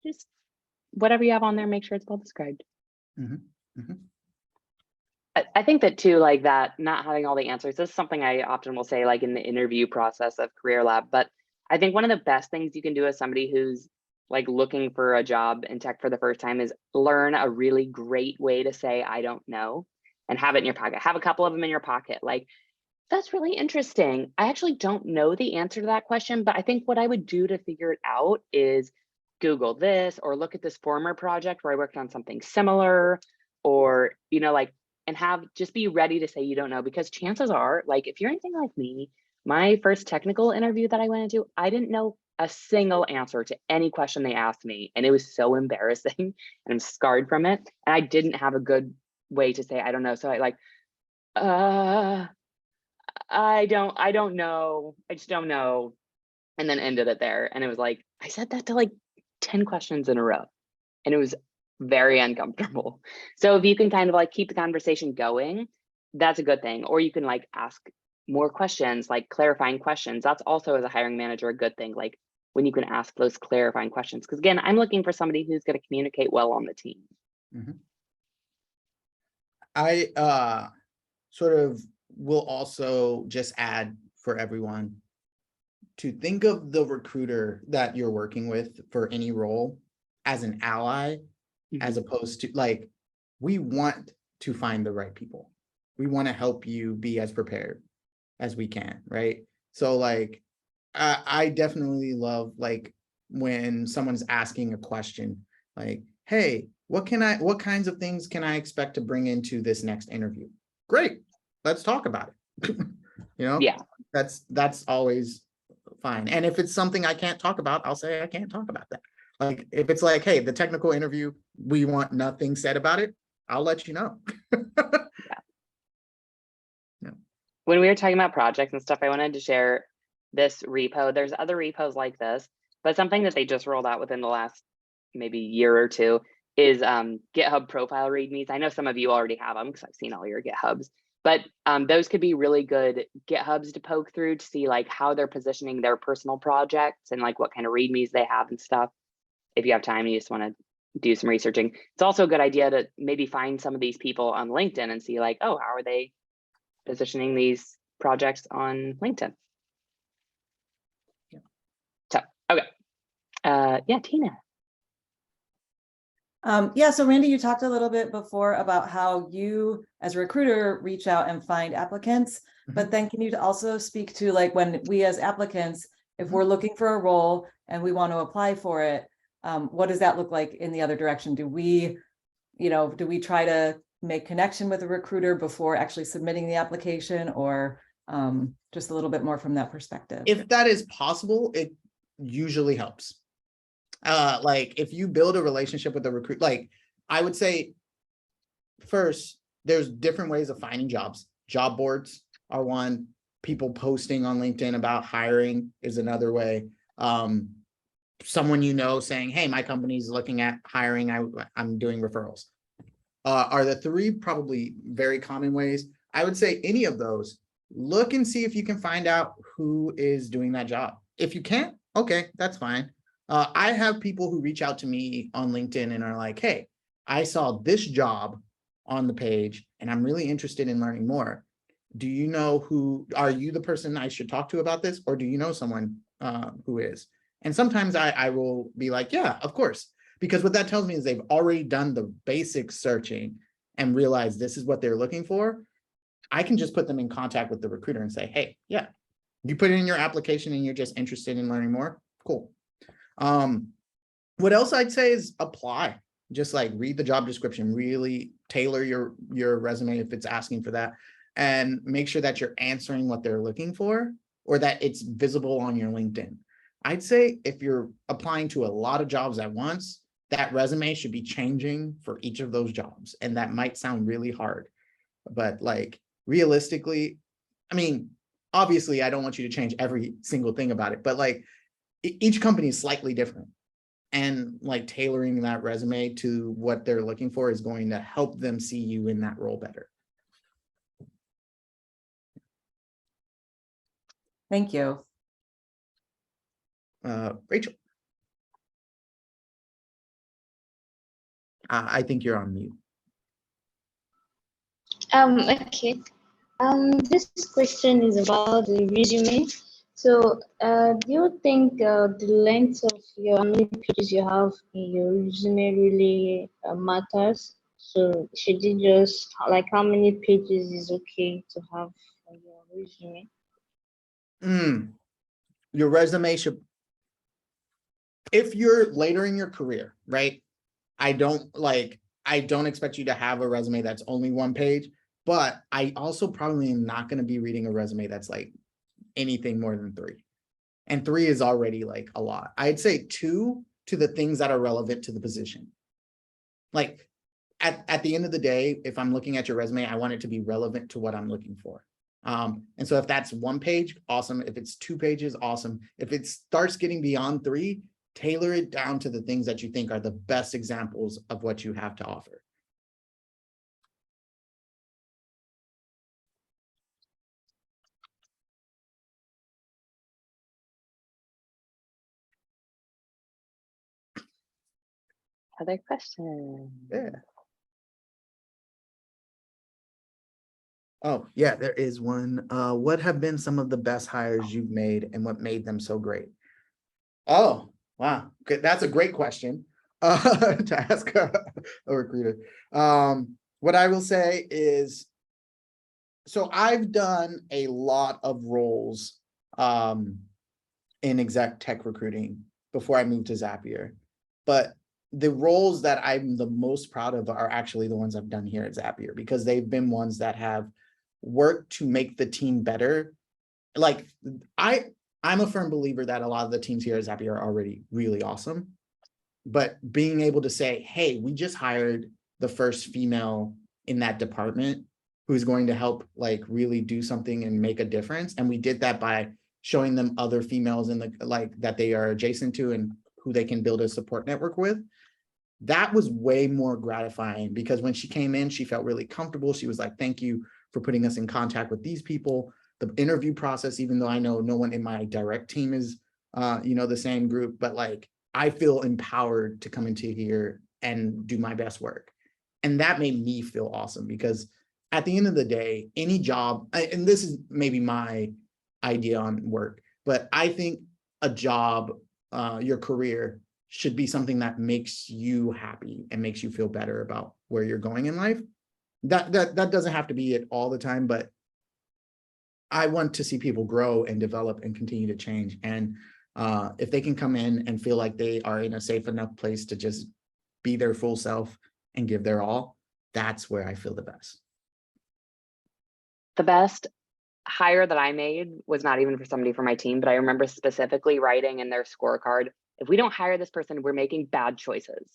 Just whatever you have on there, make sure it's well described. I think that too, like that, not having all the answers, this is something I often will say like in the interview process of Career Lab, but I think one of the best things you can do as somebody who's like looking for a job in tech for the first time is learn a really great way to say, I don't know, and have it in your pocket. Have a couple of them in your pocket. Like, that's really interesting. I actually don't know the answer to that question, but I think what I would do to figure it out is Google this or look at this former project where I worked on something similar, or, like, and just be ready to say you don't know, because chances are, like, if you're anything like me, my first technical interview that I went into, I didn't know a single answer to any question they asked me. And it was so embarrassing and I'm scarred from it. And I didn't have a good way to say, I don't know. So I I don't know. I just don't know. And then ended it there. And it was like, I said that to like 10 questions in a row. And it was very uncomfortable. So if you can kind of like keep the conversation going, that's a good thing. Or you can like ask more questions, like clarifying questions. That's also, as a hiring manager, a good thing. Like when you can ask those clarifying questions. Because again, I'm looking for somebody who's going to communicate well on the team. I sort of will also just add for everyone, to think of the recruiter that you're working with for any role as an ally, as opposed to like, we want to find the right people. We want to help you be as prepared as we can, right? So like, I definitely love like when someone's asking a question like, hey, what kinds of things can I expect to bring into this next interview? Great, let's talk about it. You know, Yeah. that's always fine. And if it's something I can't talk about, I'll say I can't talk about that. Like if it's like, hey, the technical interview, we want nothing said about it, I'll let you know. When we were talking about projects and stuff, I wanted to share this repo. There's other repos like this, but something that they just rolled out within the last maybe year or two is GitHub profile readmes. I know some of you already have them because I've seen all your GitHubs, but those could be really good GitHubs to poke through to see like how they're positioning their personal projects and like what kind of readmes they have and stuff. If you have time, you just want to do some researching. It's also a good idea to maybe find some of these people on LinkedIn and see like, oh, how are they positioning these projects on LinkedIn? Yeah. So, okay. Yeah, Tina. Yeah, so Randy, you talked a little bit before about how you as a recruiter reach out and find applicants, but then can you also speak to like when we as applicants, if we're looking for a role and we want to apply for it, what does that look like in the other direction? Do we try to make connection with a recruiter before actually submitting the application, or just a little bit more from that perspective? If that is possible, it usually helps. Like if you build a relationship with a recruit, like I would say first, there's different ways of finding jobs. Job boards are one. People posting on LinkedIn about hiring is another way. Someone you know saying, hey, my company's looking at hiring, I'm doing referrals. Are the three probably very common ways. I would say any of those, look and see if you can find out who is doing that job. If you can't, okay, that's fine. I have people who reach out to me on LinkedIn and are like, hey, I saw this job on the page and I'm really interested in learning more. Do you know are you the person I should talk to about this? Or do you know someone who is? And sometimes I will be like, yeah, of course. Because what that tells me is they've already done the basic searching and realized this is what they're looking for. I can just put them in contact with the recruiter and say, hey, yeah, you put it in your application and you're just interested in learning more. Cool. What else I'd say is apply. Just like read the job description, really tailor your resume if it's asking for that, and make sure that you're answering what they're looking for or that it's visible on your LinkedIn. I'd say if you're applying to a lot of jobs at once, that resume should be changing for each of those jobs. And that might sound really hard, but like realistically, I mean, obviously I don't want you to change every single thing about it, but like each company is slightly different. And like tailoring that resume to what they're looking for is going to help them see you in that role better. Thank you. Rachel. I think you're on mute. Okay. This question is about the resume. So, do you think the length of how many pages you have in your resume really matters? So, should it just like how many pages is okay to have on your resume? Your resume should, if you're later in your career, right? I don't expect you to have a resume that's only one page, but I also probably am not going to be reading a resume that's like anything more than 3. And 3 is already like a lot. I'd say 2 to the things that are relevant to the position. Like at the end of the day, if I'm looking at your resume, I want it to be relevant to what I'm looking for. And so if that's 1 page, awesome. If it's 2 pages, awesome. If it starts getting beyond 3, tailor it down to the things that you think are the best examples of what you have to offer. Other questions? Yeah. Oh, yeah, there is one. What have been some of the best hires you've made and what made them so great? Oh, wow. Good. That's a great question to ask a recruiter. What I will say is, so I've done a lot of roles in exec tech recruiting before I moved to Zapier. But the roles that I'm the most proud of are actually the ones I've done here at Zapier, because they've been ones that have worked to make the team better. Like I'm a firm believer that a lot of the teams here at Zapier are already really awesome. But being able to say, hey, we just hired the first female in that department who's going to help like really do something and make a difference. And we did that by showing them other females in the like that they are adjacent to and who they can build a support network with. That was way more gratifying, because when she came in, she felt really comfortable. She was like, thank you for putting us in contact with these people. The interview process, even though I know no one in my direct team is, the same group, but like, I feel empowered to come into here and do my best work. And that made me feel awesome, because at the end of the day, any job, and this is maybe my idea on work, but I think a job, your career should be something that makes you happy and makes you feel better about where you're going in life. That doesn't have to be it all the time, but I want to see people grow and develop and continue to change. And if they can come in and feel like they are in a safe enough place to just be their full self and give their all, that's where I feel the best. The best hire that I made was not even for somebody from my team, but I remember specifically writing in their scorecard, if we don't hire this person, we're making bad choices.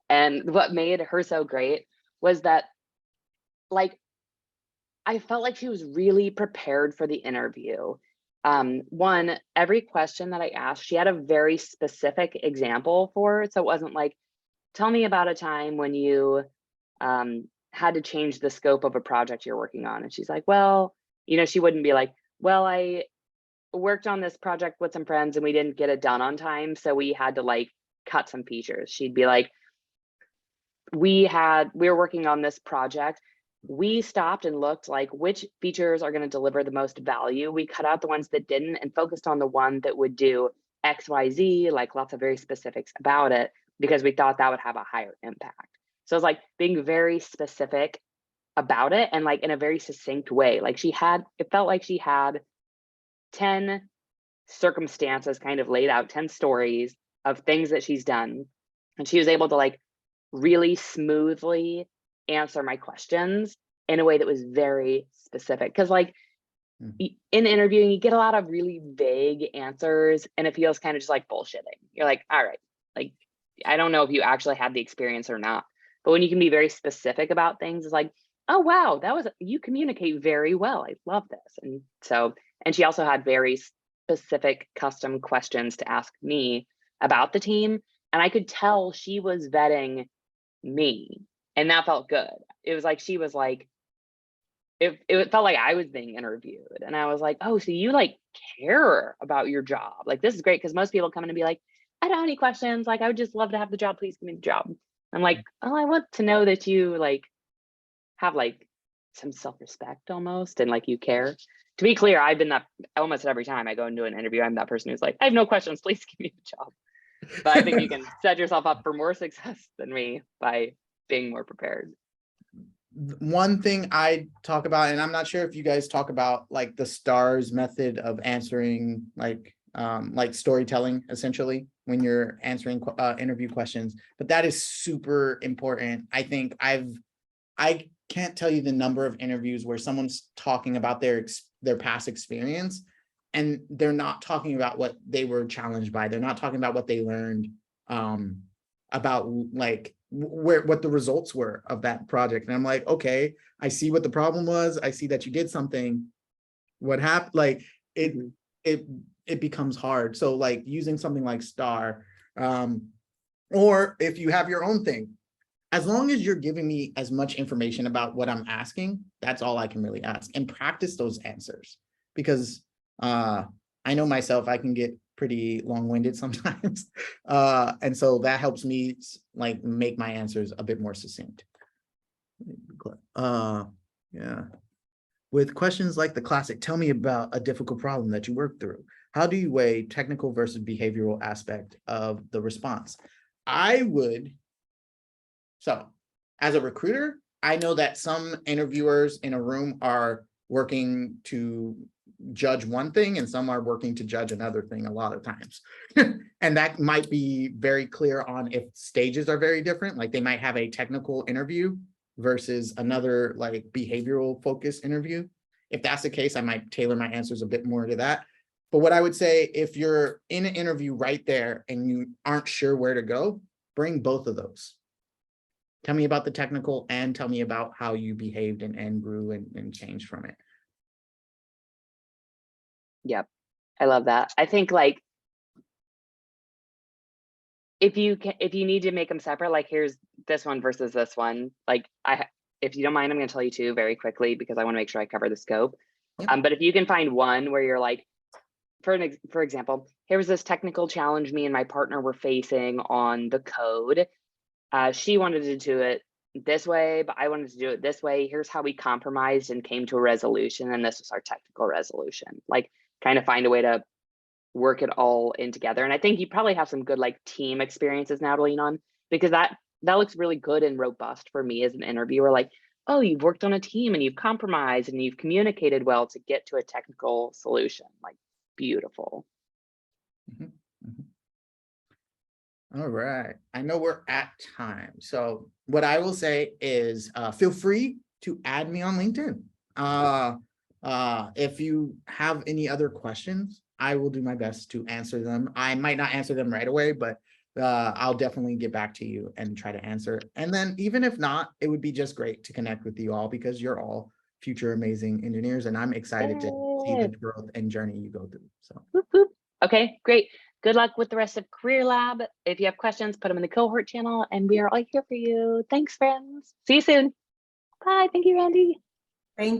And what made her so great was that, like, I felt like she was really prepared for the interview. One, every question that I asked, she had a very specific example for it. So it wasn't like, tell me about a time when you had to change the scope of a project you're working on. And she's like, well, she wouldn't be like, well, I worked on this project with some friends and we didn't get it done on time, so we had to like cut some features. She'd be like, we were working on this project. We stopped and looked like which features are going to deliver the most value. We cut out the ones that didn't and focused on the one that would do XYZ, like lots of very specifics about it, because we thought that would have a higher impact. So it's like being very specific about it and like in a very succinct way. Like it felt like she had 10 circumstances kind of laid out, 10 stories of things that she's done. And she was able to like really smoothly answer my questions in a way that was very specific. Because like in interviewing, you get a lot of really vague answers and it feels kind of just like bullshitting. You're like, all right, like, I don't know if you actually had the experience or not. But when you can be very specific about things, it's like, oh, wow, you communicate very well. I love this. And she also had very specific custom questions to ask me about the team. And I could tell she was vetting me, and that felt good. It was like, she was like, it felt like I was being interviewed. And I was like, oh, so you like care about your job. Like, this is great, because most people come in and be like, I don't have any questions. Like, I would just love to have the job. Please give me the job. I'm like, oh, I want to know that you like have like some self-respect almost, and like you care. To be clear, I've been that almost every time I go into an interview, I'm that person who's like, I have no questions, please give me the job. But I think you can set yourself up for more success than me by being more prepared. One thing I talk about, and I'm not sure if you guys talk about like the STARS method of answering, like storytelling, essentially, when you're answering interview questions, but that is super important. I think I can't tell you the number of interviews where someone's talking about their past experience and they're not talking about what they were challenged by. They're not talking about what they learned about like what the results were of that project. And I'm like, okay, I see what the problem was. I see that you did something. What happened? Like it becomes hard. So like using something like STAR, or if you have your own thing, as long as you're giving me as much information about what I'm asking, that's all I can really ask, and practice those answers, because I know myself, I can get pretty long-winded sometimes. And so that helps me like make my answers a bit more succinct. Yeah. with questions like the classic, tell me about a difficult problem that you worked through. How do you weigh technical versus behavioral aspect of the response? So as a recruiter, I know that some interviewers in a room are working to judge one thing and some are working to judge another thing a lot of times. And that might be very clear on if stages are very different, like they might have a technical interview versus another like behavioral focused interview. If that's the case, I might tailor my answers a bit more to that. But what I would say, if you're in an interview right there and you aren't sure where to go, bring both of those. Tell me about the technical and tell me about how you behaved and grew and changed from it. Yep. I love that. I think like if you need to make them separate, like here's this one versus this one, like if you don't mind, I'm going to tell you two very quickly because I want to make sure I cover the scope. Yep. But if you can find one where you're like, for example, here was this technical challenge me and my partner were facing on the code. She wanted to do it this way, but I wanted to do it this way. Here's how we compromised and came to a resolution. And this was our technical resolution. Like kind of find a way to work it all in together. And I think you probably have some good like team experiences now to lean on, because that looks really good and robust for me as an interviewer. Like, oh, you've worked on a team and you've compromised and you've communicated well to get to a technical solution. Like, beautiful. Mm-hmm. Mm-hmm. All right. I know we're at time. So what I will say is feel free to add me on LinkedIn. If you have any other questions, I will do my best to answer them. I might not answer them right away, but I'll definitely get back to you and try to answer. And then even if not, it would be just great to connect with you all because you're all future amazing engineers and I'm excited to see the growth and journey you go through. So, Whoop, whoop. Okay, great. Good luck with the rest of Career Lab. If you have questions, put them in the cohort channel and we are all here for you. Thanks, friends. See you soon. Bye. Thank you, Randy.